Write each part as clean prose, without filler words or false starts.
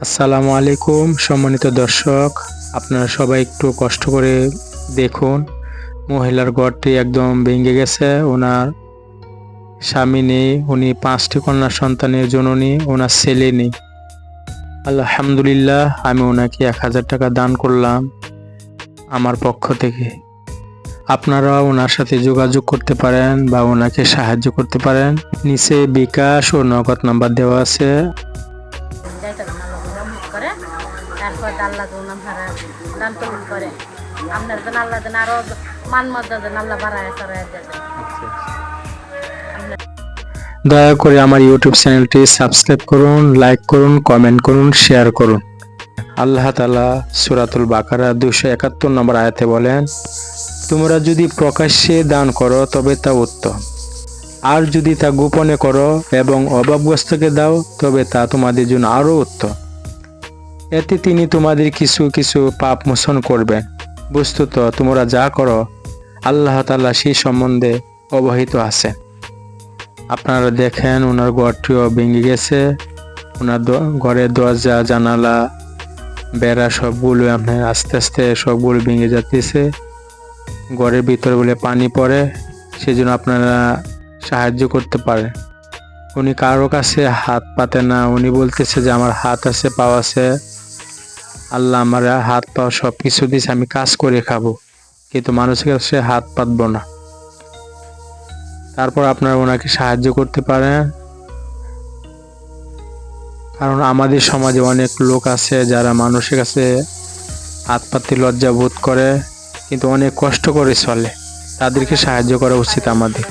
আসসালামু আলাইকুম সম্মানিত দর্শক, আপনারা সবাই একটু কষ্ট করে দেখুন। মহিলার ঘরটি একদম ভেঙে গেছে। ওনার স্বামী নেই, উনি 5টি কন্যা সন্তানের জননী, ওনার ছেলে নেই। আলহামদুলিল্লাহ, আমি ওনাকে 1000 টাকা দান করলাম আমার পক্ষ থেকে। আপনারাও ওনার সাথে যোগাযোগ করতে পারেন বা ওনাকে সাহায্য করতে পারেন। নিচে বিকাশ ও নগদ নাম্বার দেওয়া আছে। তারপর আল্লাহ দান তরুণ করে আপনার যেন আল্লাহ যেন আরো মান মর্যাদা যেন আল্লাহ বাড়ায় চড়ায় দেয়। দয়া করে আমার ইউটিউব চ্যানেলটি সাবস্ক্রাইব করুন, লাইক করুন, কমেন্ট করুন, শেয়ার করুন। আল্লাহ তাআলা সূরাতুল বাকারা 271 নম্বর আয়াতে বলেন, তোমরা যদি প্রকাশ্যে দান করো তবে তা উত্তম, আর যদি তা গোপনে করো এবং অভাবগ্রস্তকে দাও তবে তা তোমাদের জন্য আরো উত্তম। এতে তিনি তোমাদের কিছু কিছু পাপ মোচন করবেন। বস্তুত তোমরা যা করো আল্লাহ তাআলা সেই সম্বন্ধে অবহিত আছেন। আপনারা দেখেন ওনার ঘরটিও ভেঙে গেছে। ওনার ঘরের দরজা জানালা বেড়া সবগুলো আপনার আস্তে আস্তে সবগুলো ভেঙে যাচ্ছে। ঘরের ভিতরে বলে পানি পড়ে, সেজন্য আপনারা সাহায্য করতে পারেন। উনি কারো কাছে হাত পাতে না, উনি বলতেছে যে আমার হাত আছে, পাও আছে, আল্লাহ আমার হাত পাও সব কিছু দিয়েছে, আমি কাজ করে খাবো, কিন্তু মানুষের কাছে হাত পাতবো না। তারপর আপনারা ওনাকে সাহায্য করতে পারেন, কারণ আমাদের সমাজে অনেক লোক আছে যারা মানুষের কাছে হাত পাততে লজ্জা বোধ করে, কিন্তু অনেক কষ্ট করে চলে। তাদেরকে সাহায্য করা উচিত আমাদের।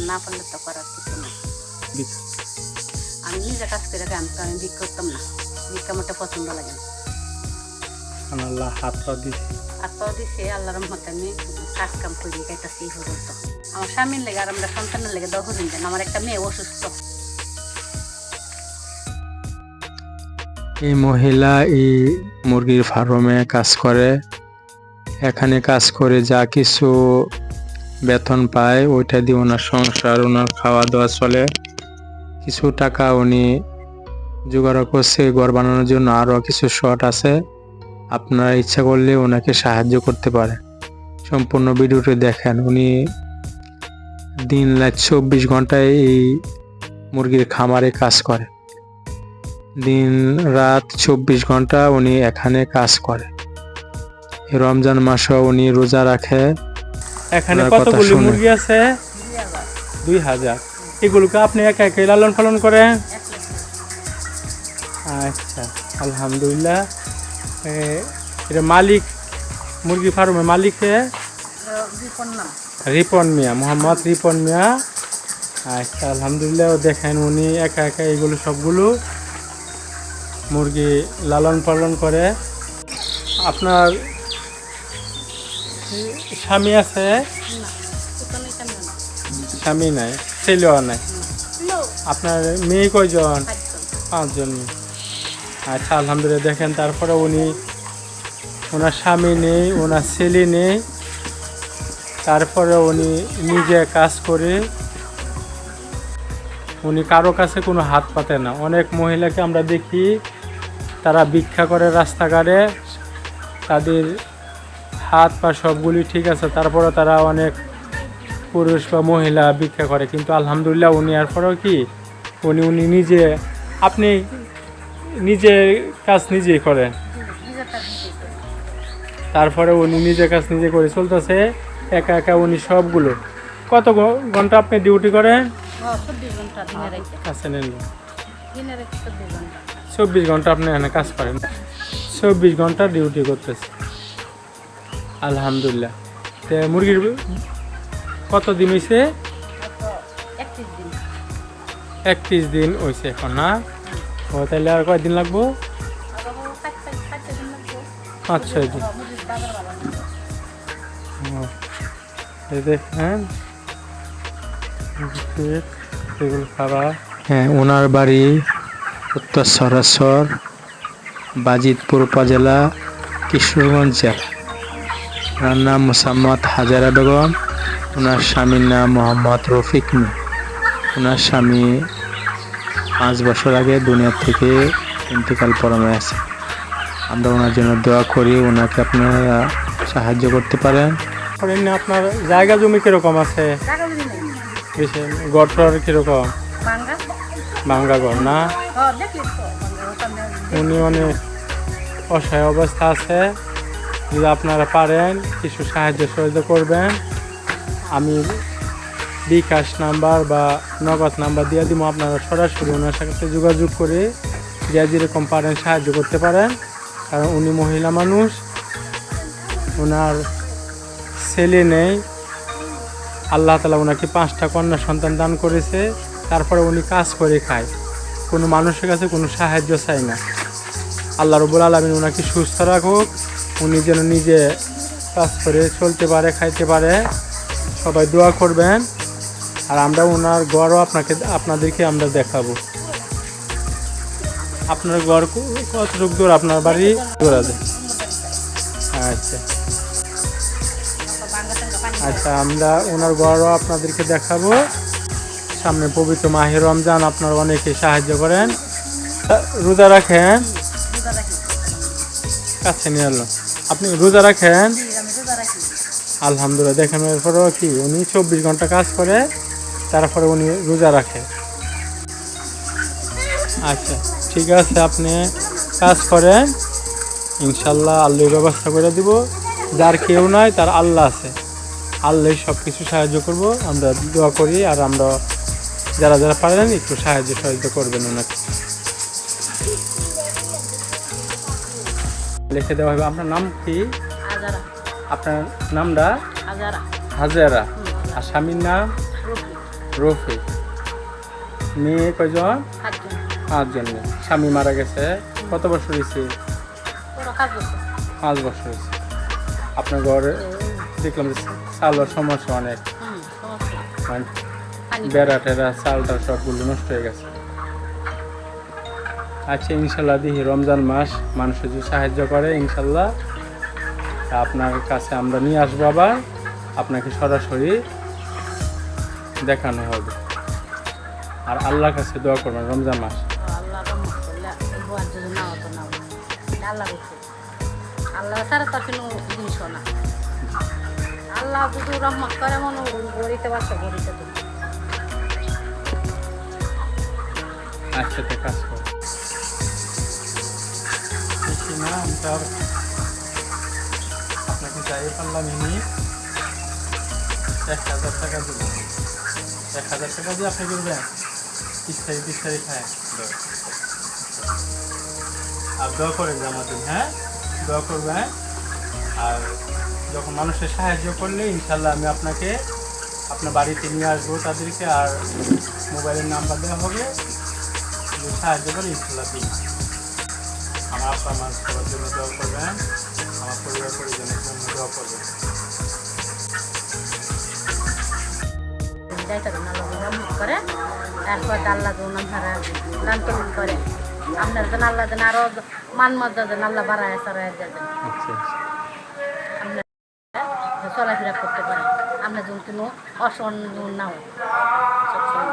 না পারলে তো করার কিছু না। আমি নিজে কাজ করে আমি বিক্রি করতাম না, বিক্রি আমার পছন্দ লাগে না। আল্লাহ হাত পা দিছে, হাত পাও দিছে আল্লাহর রহমতে আমি কাজ কাম করি খাইতেছি এই পর্যন্ত। আমার স্বামীর লেগে আর আমরা সন্তানের লেগে দশ দিন দেন। আমার একটা মেয়ে অসুস্থ। এই মহিলা এই মুরগির ফার্মে কাজ করে। এখানে কাজ করে যা কিছু বেতন পায় ওইটা দিয়ে ওনার সংসার, ওনার খাওয়া দাওয়া চলে। কিছু টাকা উনি জোগাড় করছে ঘর বানানোর জন্য, আরও কিছু শর্ট আছে। আপনারা ইচ্ছা করলে ওনাকে সাহায্য করতে পারেন। সম্পূর্ণ ভিডিওটি দেখেন। উনি দিন রাত 24 ঘন্টায় এই মুরগির খামারে কাজ করে। দিন রাত 24 ঘন্টা উনি এখানে কাজ করে। রমজান মাসে উনি রোজা রাখে। এখানে কতগুলি মুরগি আছে? 2000। এগুলোকে আপনি একা একাই লালন পালন করেন? আচ্ছা, আলহামদুলিল্লাহ। এটা মালিক, মুরগি ফার্মের মালিক রিপন মিয়া, মোহাম্মদ রিপন মিয়া। আচ্ছা, আলহামদুলিল্লাহ। দেখেন উনি একা একা এগুলো সবগুলো মুরগি লালন পালন করে। আপনার স্বামী আছে? স্বামী নাই, ছেলেও নাই। আপনার মেয়ে কয়জন? 5 জন মেয়ে। আচ্ছা, আলহামদুলিল্লাহ। দেখেন তারপরে উনি, ওনার স্বামী নেই, ওনার ছেলে নেই, তারপরে উনি নিজে কাজ করে। উনি কারো কাছে কোনো হাত পাতে না। অনেক মহিলাকে আমরা দেখি তারা ভিক্ষা করে রাস্তাঘাটে, তাদের হাত পা সবগুলি ঠিক আছে, তারপরে তারা অনেক পুরুষ বা মহিলা ভিক্ষা করে, কিন্তু আলহামদুলিল্লাহ উনি আর পরেও কি উনি নিজে, আপনি নিজে কাজ নিজেই করেন, তারপরে উনি নিজে কাজ নিজে করে চলতেছে একা একা। উনি সবগুলো কত ঘন্টা আপনি ডিউটি করেন? 24 ঘন্টা আপনি এখানে কাজ করেন। 24 ঘন্টা ডিউটি করতেছে, আলহামদুলিল্লাহ। তো মুরগির কত দিন হয়েছে? 31 দিন হয়েছে এখন, না? ও, তাহলে আর কয়দিন লাগবো? 5-6 দিন। দেখেন এগুলো খাবার। হ্যাঁ, ওনার বাড়ি উত্তর সরাসর, বাজিতপুর উপজেলা, কিশোরগঞ্জ জেলা। ওনার নাম মোসাম্মদ হাজারা বেগম। ওনার স্বামীর নাম মোহাম্মদ রফিক মিয়া। ওনার স্বামী 5 বছর আগে দুনিয়া থেকে ইন্তেকাল পরমে আছে। আমরা ওনার জন্য দোয়া করি, ওনাকে আপনারা সাহায্য করতে পারেন। করেন না, আপনার জায়গা জমি কিরকম আছে? টাকা যদি নেই বেশি ঘর টর কিরকম? বাঙ্গা ভাঙ্গা ঘর না? দেখলি তো বাঙ্গা ওখানে উনি অনেক অসহায় অবস্থা আছে। যদি আপনারা পারেন কিছু সাহায্য সহযোগিতা করবেন। আমি বিকাশ নাম্বার বা নগদ নাম্বার দিয়ে দিব, আপনারা সরাসরি ওনার সাথে যোগাযোগ করে যে যেরকম পারেন সাহায্য করতে পারেন। কারণ উনি মহিলা মানুষ, ওনার ছেলে নেই। আল্লাহ তাআলা ওনাকে 5টা কন্যা সন্তান দান করেছে, তারপরে উনি কাজ করে খায়, কোনো মানুষের কাছে কোনো সাহায্য চায় না। আল্লাহ রাব্বুল আলামিন ওনাকে সুস্থ রাখুক, উনি যেন নিজে কাজ করে চলতে পারে, খাইতে পারে। সবাই দোয়া করবেন। আর আমরা ওনার ঘরও আপনাদেরকে আমরা দেখাবো। আপনার ঘর কতটুকু দূর? আপনার বাড়ি দূর আছে? আচ্ছা আচ্ছা, আমরা ওনার ঘরও আপনাদেরকে দেখাবো। সামনে পবিত্র মাহে রমজান, আপনারা অনেকে সাহায্য করেন। রোজা রাখেন? রোজা রাখি কাছে নিয়ে এলো। আপনি রোজা রাখেন? আমি রোজা রাখি আলহামদুলিল্লাহ। দেখেন এরপরেও কি উনি 24 ঘন্টা কাজ করে, তারপরে উনি রোজা রাখে। আচ্ছা ঠিক আছে, আপনি কাজ করেন, ইনশাল্লাহ আল্লাহ ব্যবস্থা করে দিব। যার কেউ নাই তার আল্লাহ আছে, আল্লাহ সব কিছু সাহায্য করব। আমরা দোয়া করি, আর আমরা যারা যারা পারেন একটু সাহায্য সহযোগিতা করবেন ওনাকে। লিখে দেওয়া হবে। আপনার নাম কি? আজারা আপনার নামটা? আজারা হাজেরা। আর স্বামীর নাম? রুটি রফি। মেয়ে কয়জন? 5 জন 5 জন মেয়ে। স্বামী মারা গেছে কত বছর হয়েছে? পুরো কাজ করছে 5 বছর হয়েছে। আপনার ঘরে দেখলাম যে চালের সমস্যা অনেক, সমস্যা মানে পানি বেড়া টেরা চালটা সবগুলো নষ্ট হয়ে গেছে। আচ্ছা ইনশাল্লাহ দেখি রমজান মাস মানুষের যদি সাহায্য করে ইনশাল্লাহ আপনার কাছে আমরা নিয়ে আসবো, আবার আপনাকে সরাসরি দেখানো হবে। আর আল্লাহর কাছে দোয়া করবেন রমজান মাস। আল্লাহ রহমত করলে বুয়ার যদি না হতো না হতো। এটা আল্লাহ করছে, আল্লাহ ছাড়া তো কোনো জিনিস না। আল্লাহ যদি রহমত করে মনে গড়িতে বাসা গড়িতে তো আচ্ছা তো কাজ কর বেশি না, আমি তো আর আপনাকে চাই পারলাম এমনি 1000 টাকা দিব। 1000 টাকা দিয়ে আপনি করবেন ইচ্ছাই খায়। আর দোয়া করেন যে আমাদের, হ্যাঁ দোয়া করবেন। আর যখন মানুষের সাহায্য করলে ইনশাল্লাহ আমি আপনাকে আপনার বাড়িতে নিয়ে আসবো তাদেরকে, আর মোবাইলের নাম্বার দেওয়া হবে, যদি সাহায্য করে ইনশাল্লাহ দিন। আমার আপা আমার সবার জন্য দোয়া করবেন, আমার পরিবার পরিজনের জন্য দোয়া করবেন। যাইতে হবে না, আল্লাহ রহমত করে। তারপর আল্লাহ যেন আপনারা দান তরুণ করে, আপনার যেন আল্লাহ যেন আরো মান মর্যাদা যেন আল্লাহ বাড়ায় সরাই যাবেন, আচ্ছা আচ্ছা। আপনার চলাফেরা করতে পারেন, আপনার যেন কোনো অসম্মান না হয় সবসময়।